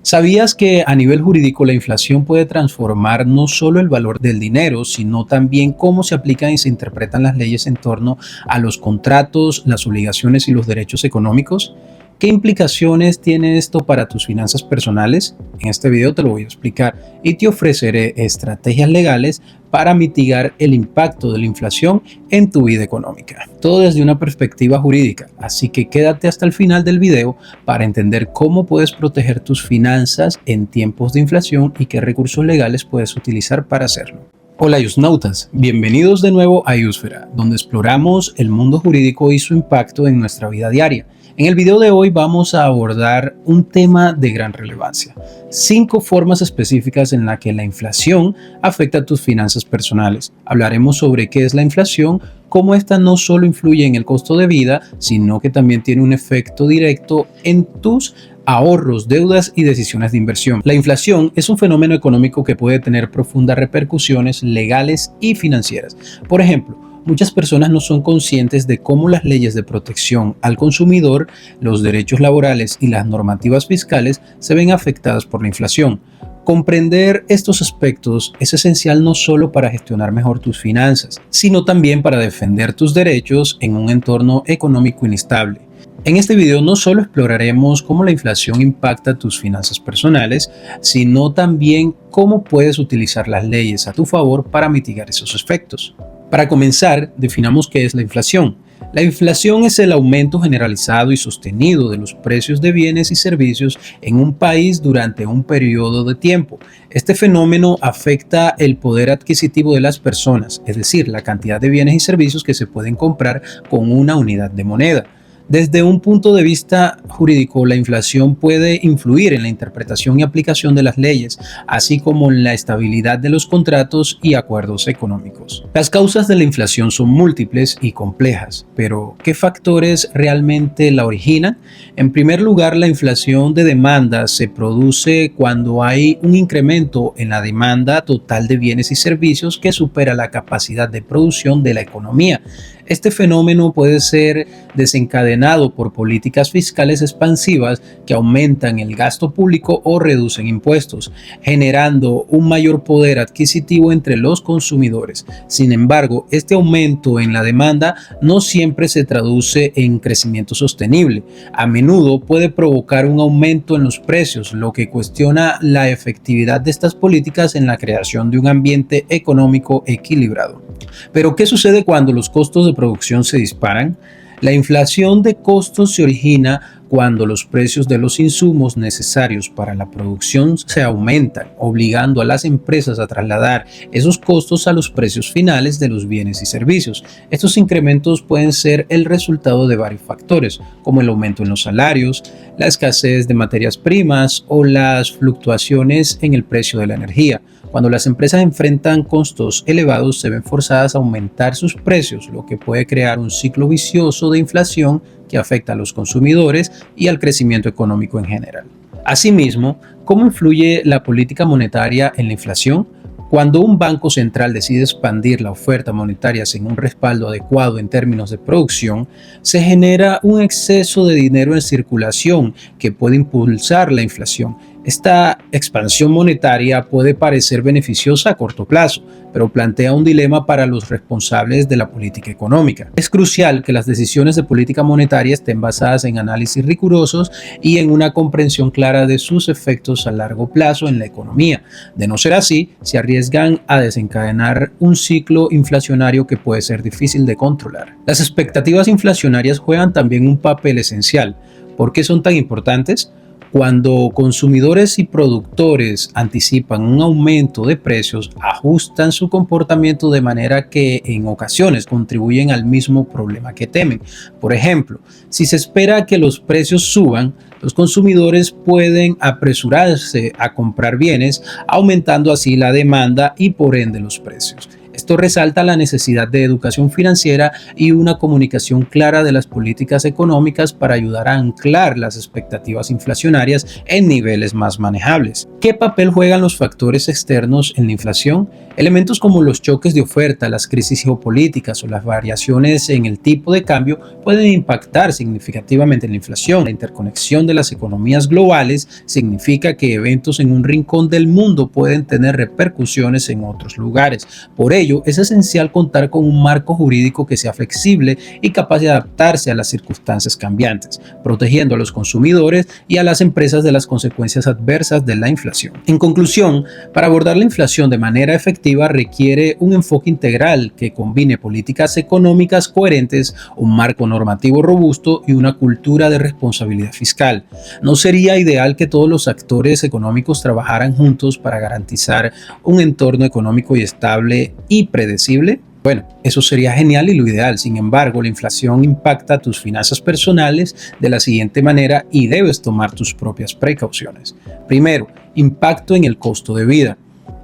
¿Sabías que a nivel jurídico la inflación puede transformar no solo el valor del dinero, sino también cómo se aplican y se interpretan las leyes en torno a los contratos, las obligaciones y los derechos económicos? ¿Qué implicaciones tiene esto para tus finanzas personales? En este video te lo voy a explicar y te ofreceré estrategias legales para mitigar el impacto de la inflación en tu vida económica. Todo desde una perspectiva jurídica, así que quédate hasta el final del video para entender cómo puedes proteger tus finanzas en tiempos de inflación y qué recursos legales puedes utilizar para hacerlo. Hola Yusnautas, bienvenidos de nuevo a Yusfera, donde exploramos el mundo jurídico y su impacto en nuestra vida diaria. En el video de hoy vamos a abordar un tema de gran relevancia: 5 formas específicas en las que la inflación afecta a tus finanzas personales. Hablaremos sobre qué es la inflación, cómo esta no solo influye en el costo de vida, sino que también tiene un efecto directo en tus ahorros, deudas y decisiones de inversión. La inflación es un fenómeno económico que puede tener profundas repercusiones legales y financieras. Por ejemplo, muchas personas no son conscientes de cómo las leyes de protección al consumidor, los derechos laborales y las normativas fiscales se ven afectadas por la inflación. Comprender estos aspectos es esencial no solo para gestionar mejor tus finanzas, sino también para defender tus derechos en un entorno económico inestable. En este video no solo exploraremos cómo la inflación impacta tus finanzas personales, sino también cómo puedes utilizar las leyes a tu favor para mitigar esos efectos. Para comenzar, definamos qué es la inflación. La inflación es el aumento generalizado y sostenido de los precios de bienes y servicios en un país durante un periodo de tiempo. Este fenómeno afecta el poder adquisitivo de las personas, es decir, la cantidad de bienes y servicios que se pueden comprar con una unidad de moneda. Desde un punto de vista jurídico, la inflación puede influir en la interpretación y aplicación de las leyes, así como en la estabilidad de los contratos y acuerdos económicos. Las causas de la inflación son múltiples y complejas, pero ¿qué factores realmente la originan? En primer lugar, la inflación de demanda se produce cuando hay un incremento en la demanda total de bienes y servicios que supera la capacidad de producción de la economía. Este fenómeno puede ser desencadenado por políticas fiscales expansivas que aumentan el gasto público o reducen impuestos, generando un mayor poder adquisitivo entre los consumidores. Sin embargo, este aumento en la demanda no siempre se traduce en crecimiento sostenible. A menudo puede provocar un aumento en los precios, lo que cuestiona la efectividad de estas políticas en la creación de un ambiente económico equilibrado. Pero, ¿qué sucede cuando los costos de producción se disparan? La inflación de costos se origina cuando los precios de los insumos necesarios para la producción se aumentan, obligando a las empresas a trasladar esos costos a los precios finales de los bienes y servicios. Estos incrementos pueden ser el resultado de varios factores, como el aumento en los salarios, la escasez de materias primas o las fluctuaciones en el precio de la energía. Cuando las empresas enfrentan costos elevados, se ven forzadas a aumentar sus precios, lo que puede crear un ciclo vicioso de inflación que afecta a los consumidores y al crecimiento económico en general. Asimismo, ¿cómo influye la política monetaria en la inflación? Cuando un banco central decide expandir la oferta monetaria sin un respaldo adecuado en términos de producción, se genera un exceso de dinero en circulación que puede impulsar la inflación. Esta expansión monetaria puede parecer beneficiosa a corto plazo, pero plantea un dilema para los responsables de la política económica. Es crucial que las decisiones de política monetaria estén basadas en análisis rigurosos y en una comprensión clara de sus efectos a largo plazo en la economía. De no ser así, se arriesgan a desencadenar un ciclo inflacionario que puede ser difícil de controlar. Las expectativas inflacionarias juegan también un papel esencial. ¿Por qué son tan importantes? Cuando consumidores y productores anticipan un aumento de precios, ajustan su comportamiento de manera que en ocasiones contribuyen al mismo problema que temen. Por ejemplo, si se espera que los precios suban, los consumidores pueden apresurarse a comprar bienes, aumentando así la demanda y por ende los precios. Esto resalta la necesidad de educación financiera y una comunicación clara de las políticas económicas para ayudar a anclar las expectativas inflacionarias en niveles más manejables. ¿Qué papel juegan los factores externos en la inflación? Elementos como los choques de oferta, las crisis geopolíticas o las variaciones en el tipo de cambio pueden impactar significativamente en la inflación. La interconexión de las economías globales significa que eventos en un rincón del mundo pueden tener repercusiones en otros lugares. Por ello, es esencial contar con un marco jurídico que sea flexible y capaz de adaptarse a las circunstancias cambiantes, protegiendo a los consumidores y a las empresas de las consecuencias adversas de la inflación. En conclusión, para abordar la inflación de manera efectiva requiere un enfoque integral que combine políticas económicas coherentes, un marco normativo robusto y una cultura de responsabilidad fiscal. ¿No sería ideal que todos los actores económicos trabajaran juntos para garantizar un entorno económico y estable y predecible? Bueno, eso sería genial y lo ideal. Sin embargo, la inflación impacta tus finanzas personales de la siguiente manera y debes tomar tus propias precauciones. Primero, impacto en el costo de vida.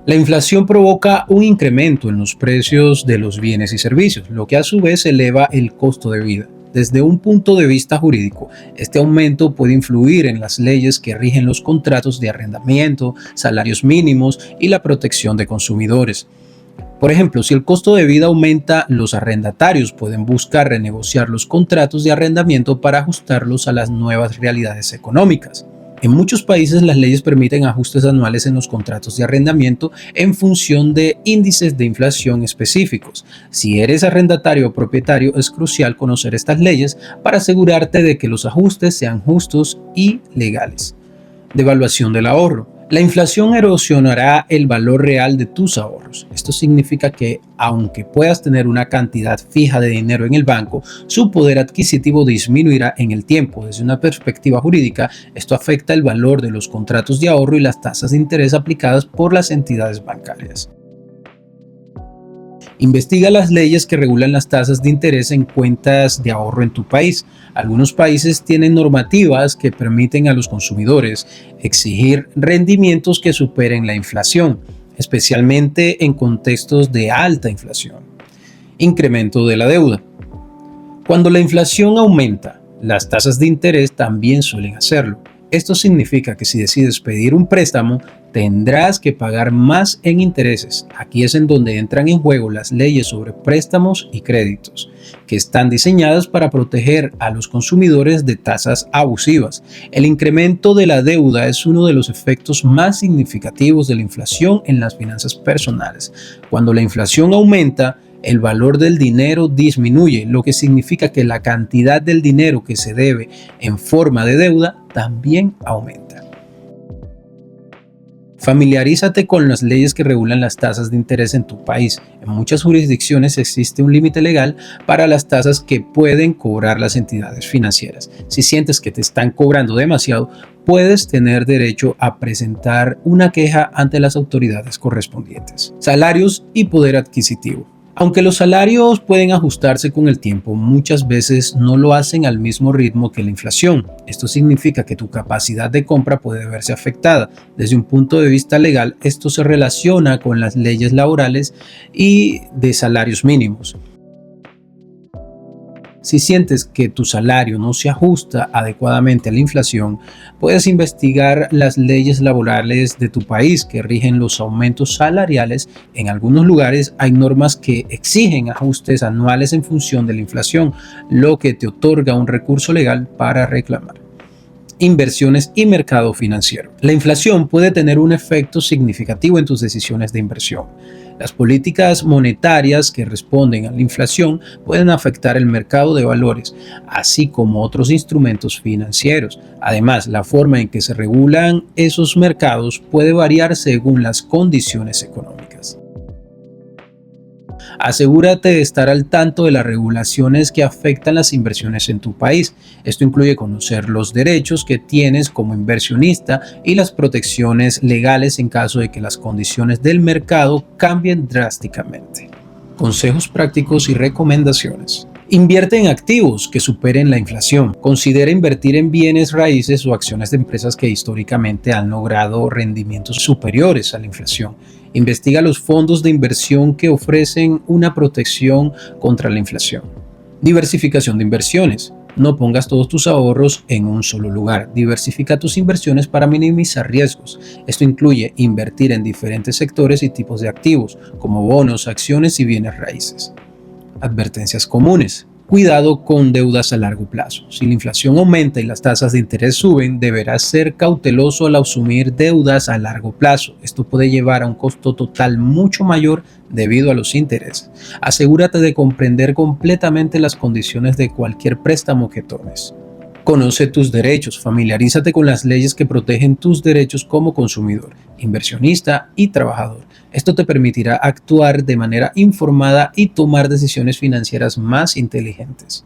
La inflación provoca un incremento en los precios de los bienes y servicios, lo que a su vez eleva el costo de vida. Desde un punto de vista jurídico, este aumento puede influir en las leyes que rigen los contratos de arrendamiento, salarios mínimos y la protección de consumidores. Por ejemplo, si el costo de vida aumenta, los arrendatarios pueden buscar renegociar los contratos de arrendamiento para ajustarlos a las nuevas realidades económicas. En muchos países las leyes permiten ajustes anuales en los contratos de arrendamiento en función de índices de inflación específicos. Si eres arrendatario o propietario, es crucial conocer estas leyes para asegurarte de que los ajustes sean justos y legales. Devaluación del ahorro. La inflación erosionará el valor real de tus ahorros. Esto significa que, aunque puedas tener una cantidad fija de dinero en el banco, su poder adquisitivo disminuirá en el tiempo. Desde una perspectiva jurídica, esto afecta el valor de los contratos de ahorro y las tasas de interés aplicadas por las entidades bancarias. Investiga las leyes que regulan las tasas de interés en cuentas de ahorro en tu país. Algunos países tienen normativas que permiten a los consumidores exigir rendimientos que superen la inflación, especialmente en contextos de alta inflación. Incremento de la deuda. Cuando la inflación aumenta, las tasas de interés también suelen hacerlo. Esto significa que si decides pedir un préstamo, tendrás que pagar más en intereses. Aquí es en donde entran en juego las leyes sobre préstamos y créditos, que están diseñadas para proteger a los consumidores de tasas abusivas. El incremento de la deuda es uno de los efectos más significativos de la inflación en las finanzas personales. Cuando la inflación aumenta, el valor del dinero disminuye, lo que significa que la cantidad del dinero que se debe en forma de deuda también aumenta. Familiarízate con las leyes que regulan las tasas de interés en tu país. En muchas jurisdicciones existe un límite legal para las tasas que pueden cobrar las entidades financieras. Si sientes que te están cobrando demasiado, puedes tener derecho a presentar una queja ante las autoridades correspondientes. Salarios y poder adquisitivo. Aunque los salarios pueden ajustarse con el tiempo, muchas veces no lo hacen al mismo ritmo que la inflación. Esto significa que tu capacidad de compra puede verse afectada. Desde un punto de vista legal, esto se relaciona con las leyes laborales y de salarios mínimos. Si sientes que tu salario no se ajusta adecuadamente a la inflación, puedes investigar las leyes laborales de tu país que rigen los aumentos salariales. En algunos lugares hay normas que exigen ajustes anuales en función de la inflación, lo que te otorga un recurso legal para reclamar. Inversiones y mercado financiero. La inflación puede tener un efecto significativo en tus decisiones de inversión. Las políticas monetarias que responden a la inflación pueden afectar el mercado de valores, así como otros instrumentos financieros. Además, la forma en que se regulan esos mercados puede variar según las condiciones económicas. Asegúrate de estar al tanto de las regulaciones que afectan las inversiones en tu país. Esto incluye conocer los derechos que tienes como inversionista y las protecciones legales en caso de que las condiciones del mercado cambien drásticamente. Consejos prácticos y recomendaciones. Invierte en activos que superen la inflación. Considera invertir en bienes raíces o acciones de empresas que históricamente han logrado rendimientos superiores a la inflación. Investiga los fondos de inversión que ofrecen una protección contra la inflación. Diversificación de inversiones. No pongas todos tus ahorros en un solo lugar. Diversifica tus inversiones para minimizar riesgos. Esto incluye invertir en diferentes sectores y tipos de activos, como bonos, acciones y bienes raíces. Advertencias comunes. Cuidado con deudas a largo plazo. Si la inflación aumenta y las tasas de interés suben, deberás ser cauteloso al asumir deudas a largo plazo. Esto puede llevar a un costo total mucho mayor debido a los intereses. Asegúrate de comprender completamente las condiciones de cualquier préstamo que tomes. Conoce tus derechos, familiarízate con las leyes que protegen tus derechos como consumidor, inversionista y trabajador. Esto te permitirá actuar de manera informada y tomar decisiones financieras más inteligentes.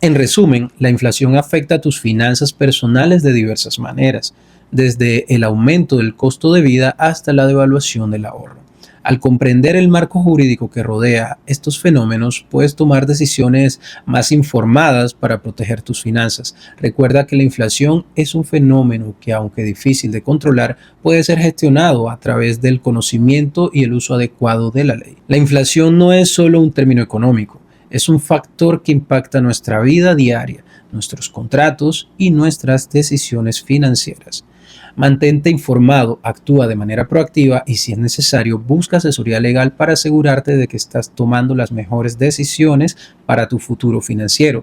En resumen, la inflación afecta a tus finanzas personales de diversas maneras, desde el aumento del costo de vida hasta la devaluación del ahorro. Al comprender el marco jurídico que rodea estos fenómenos, puedes tomar decisiones más informadas para proteger tus finanzas. Recuerda que la inflación es un fenómeno que, aunque difícil de controlar, puede ser gestionado a través del conocimiento y el uso adecuado de la ley. La inflación no es solo un término económico, es un factor que impacta nuestra vida diaria, nuestros contratos y nuestras decisiones financieras. Mantente informado, actúa de manera proactiva y, si es necesario, busca asesoría legal para asegurarte de que estás tomando las mejores decisiones para tu futuro financiero.